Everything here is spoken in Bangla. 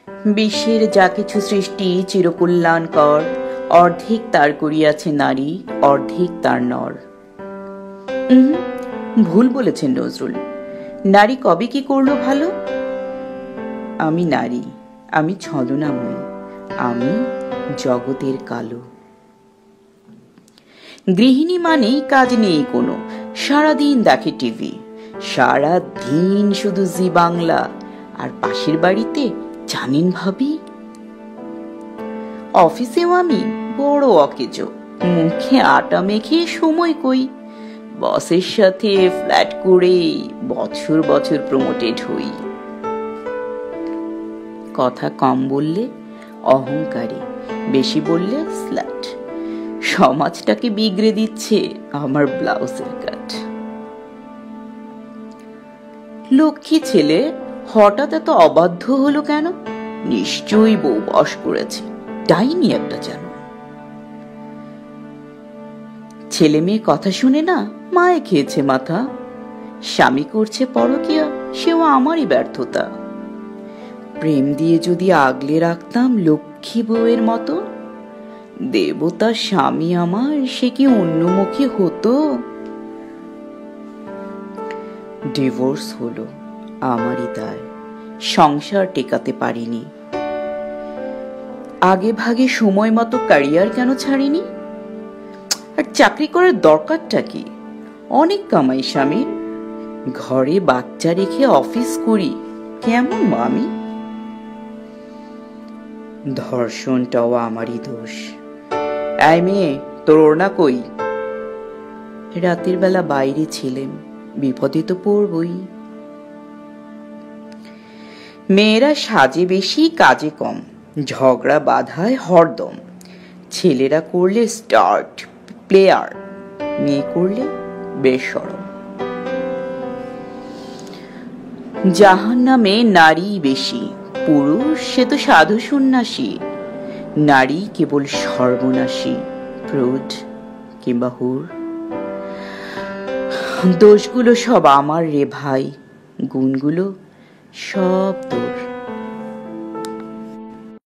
বিশ্বের যা কিছু সৃষ্টি চিরকল্যাণকর, অর্ধেক তার করিয়াছে নারী, অর্ধেক তার নর। ভুল বলেছেন নজরুল। নারী কবে কি করলো ভালো? আমি নারী, আমি ছলনাময়ী, আমি জগতের কালো। গৃহিণী মানেই কাজ নেই কোনো, সারাদিন দেখে টিভি, সারাদিন শুধু জি বাংলা। আর পাশের বাড়িতে জানেন ভাবি, অফিসেও আমি বড় অকেজো, মুখে আটা মেখে সময় কই, বসের সাথে ফ্ল্যাট করে বছর বছর প্রমোটেড হই। কথা কম বললে অহংকারী, বেশি বললে স্ল্যাট। সমাজটাকে বিগড়ে দিচ্ছে আমার ব্লাউজের কাট। লক্ষ্মী ছেলে হঠাৎ এত অবাধ্য হলো কেন? নিশ্চয়ই বউ বশ করেছে, ডাইনি একটা যেন। ছেলে মেয়ে কথা শুনে না মায়ে খেয়েছে মাথা। স্বামী করছে পরকিয়া, সেও আমারই ব্যর্থতা। প্রেম দিয়ে যদি আগলে রাখতাম লক্ষ্মী বউয়ের মতো, দেবতা স্বামী আমার সে কি অন্যমুখী হতো? ডিভোর্স হলো, আমারই দায়, সংসার টেকাতে পারিনি। আগে ভাগে সময় মতো ক্যারিয়ার কেন ছাড়িনি? আর চাকরি করার দরকারটা কি? অনেক কামাই স্বামীর, ঘরে বাচ্চা রেখে অফিস করি, কেমন আমি? ধর্ষণটাও আমারই দোষ। এই মেয়ে, তোর ওড়না কই? রাতের বেলা বাইরে ছিলেন, বিপদে তো পড়বই। মেয়েরা সাজে বেশি, কাজে কম, ঝগড়া বাধায় হরদম। ছেলেরা করলে স্টার্ট প্লেয়ার, মেয়ে করলে বেশরম। জাহান্নামে নারী বেশি, পুরুষ সে তো সাধু সন্ন্যাসী। নারী কেবল সর্বনাশী, প্রৌঢ় কিংবা হুর। দোষগুলো সব আমার রে ভাই, গুণগুলো সব তোর।